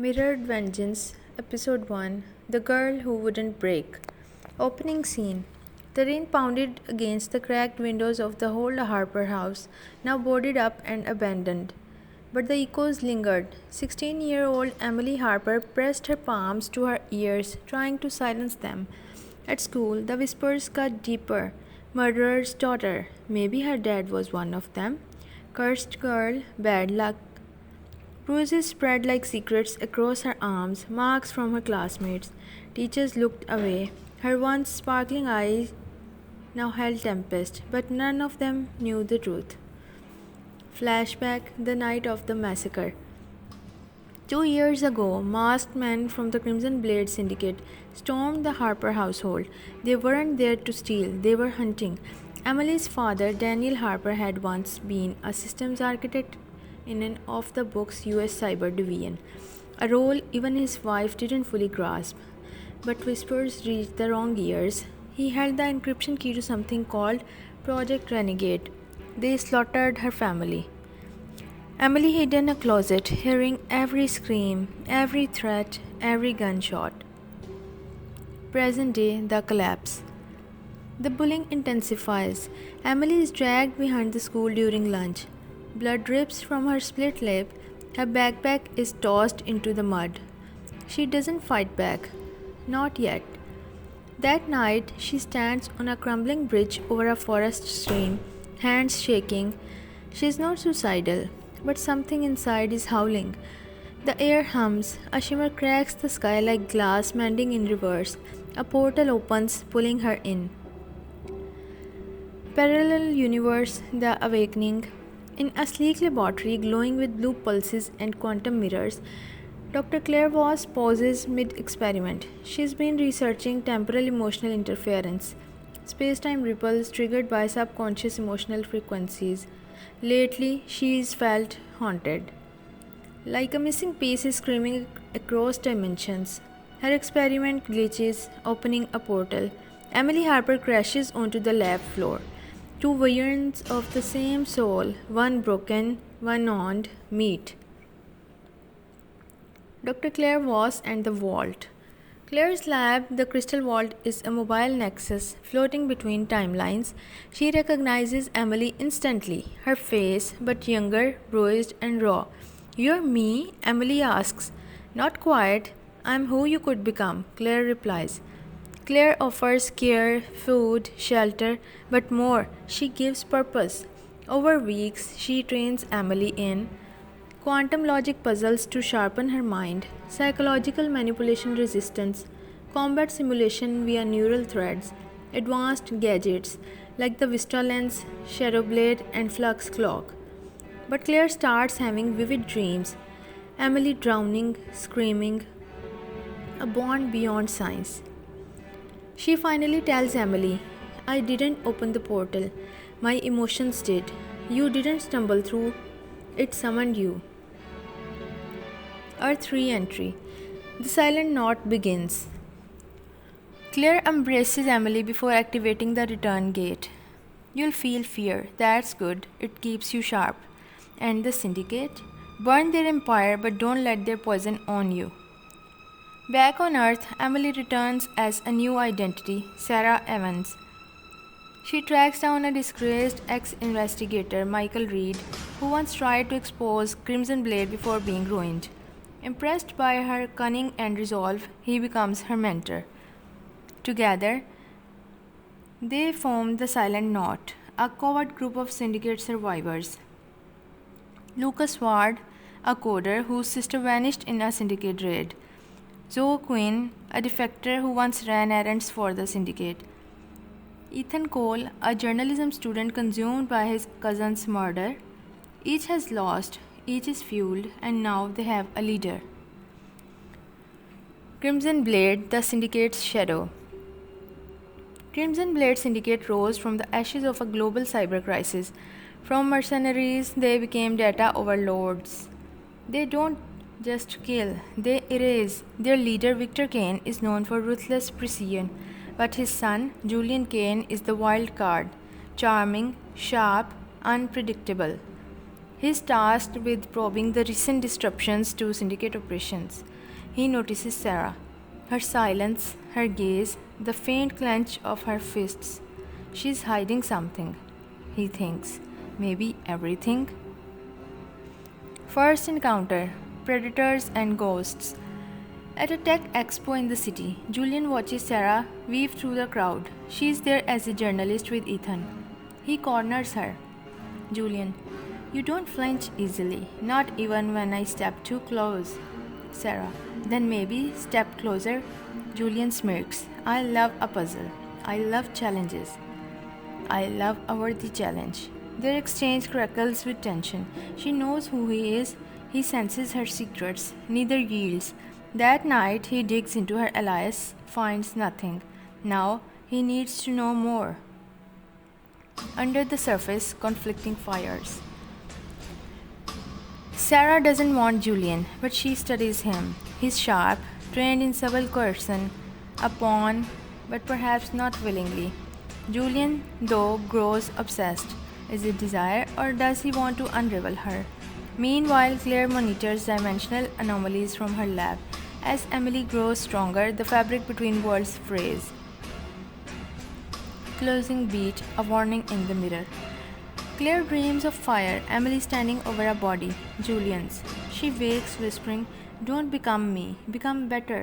MirroredVengeance, Episode 1 The Girl Who Wouldn't Break. Opening scene. The rain pounded against the cracked windows of the old Harper house, now boarded up and abandoned. But the echoes lingered. 16-year-old Emily Harper pressed her palms to her ears, trying to silence them. At school, the whispers got deeper. Murderer's daughter. Maybe her dad was one of them. Cursed girl, bad luck. Bruises spread like secrets across her arms, marks from her classmates. Teachers looked away. Her once sparkling eyes now held tempest, but none of them knew the truth. Flashback, the night of the massacre. 2 years ago, masked men from the Crimson Blade Syndicate stormed the Harper household. They weren't there to steal, they were hunting. Emily's father, Daniel Harper, had once been a systems architect in an off-the-books US cyber division, a role even his wife didn't fully grasp. But whispers reached the wrong ears. He held the encryption key to something called Project Renegade. They slaughtered her family. Emily hid in a closet, hearing every scream, every threat, every gunshot. Present day, the collapse. The bullying intensifies. Emily is dragged behind the school during lunch. Blood drips from her split lip. Her backpack is tossed into the mud. She doesn't fight back. Not yet. That night, she stands on a crumbling bridge over a forest stream, hands shaking. She is not suicidal, but something inside is howling. The air hums. A shimmer cracks the sky like glass mending in reverse. A portal opens, pulling her in. Parallel universe, the awakening. In a sleek laboratory glowing with blue pulses and quantum mirrors, Dr. Claire Voss pauses mid-experiment. She's been researching temporal emotional interference, space-time ripples triggered by subconscious emotional frequencies. Lately, she's felt haunted. Like a missing piece is screaming across dimensions. Her experiment glitches, opening a portal. Emily Harper crashes onto the lab floor. Two versions of the same soul, one broken, one owned, meet. Dr. Claire Voss and the Vault. Claire's lab, the Crystal Vault, is a mobile nexus floating between timelines. She recognizes Emily instantly, her face, but younger, bruised, and raw. "You're me?" Emily asks. "Not quite. I'm who you could become," Claire replies. Claire offers care, food, shelter, but more, she gives purpose. Over weeks, she trains Emily in quantum logic puzzles to sharpen her mind, psychological manipulation resistance, combat simulation via neural threads, advanced gadgets like the Vista Lens, Shadow Blade, and Flux Clock. But Claire starts having vivid dreams, Emily drowning, screaming, a bond beyond science. She finally tells Emily, "I didn't open the portal. My emotions did. You didn't stumble through. It summoned you." Earth re-entry. The silent knot begins. Claire embraces Emily before activating the return gate. "You'll feel fear. That's good. It keeps you sharp." And the Syndicate? Burn their empire, but don't let their poison own you. Back on Earth, Emily returns as a new identity, Sarah Evans. She tracks down a disgraced ex-investigator, Michael Reed, who once tried to expose Crimson Blade before being ruined. Impressed by her cunning and resolve, he becomes her mentor. Together, they form the Silent Knot, a covert group of Syndicate survivors. Lucas Ward, a coder whose sister vanished in a Syndicate raid. Zoe Quinn, a defector who once ran errands for the Syndicate. Ethan Cole, a journalism student consumed by his cousin's murder. Each has lost, each is fueled, and now they have a leader. Crimson Blade, the Syndicate's shadow. Crimson Blade Syndicate rose from the ashes of a global cyber crisis. From mercenaries, they became data overlords. They don't just kill, they erase. Their leader, Victor Kane, is known for ruthless precision, but his son, Julian Kane, is the wild card, charming, sharp, unpredictable. He's tasked with probing the recent disruptions to syndicate operations. He notices Sarah. Her silence, her gaze, the faint clench of her fists. She's hiding something, he thinks. Maybe everything? First encounter: predators and ghosts. At a tech expo in the city, Julian watches Sarah weave through the crowd. She's there as a journalist with Ethan. He corners her. Julian: "You don't flinch easily, not even when I step too close." Sarah: "Then maybe step closer." Julian smirks. "I love a puzzle. I love challenges. I love a worthy challenge." Their exchange crackles with tension. She knows who he is. He senses her secrets. Neither yields. That night he digs into her alias, finds nothing. Now he needs to know more. Under the surface, conflicting fires. Sarah doesn't want Julian, but she studies him. He's sharp, trained in subtle coercion, a pawn, but perhaps not willingly. Julian, though, grows obsessed. Is it desire, or does he want to unravel her? Meanwhile, Claire monitors dimensional anomalies from her lab. As Emily grows stronger, the fabric between worlds frays. Closing beat, a warning in the mirror. Claire dreams of fire, Emily standing over a body, Julian's. She wakes whispering, "Don't become me, become better."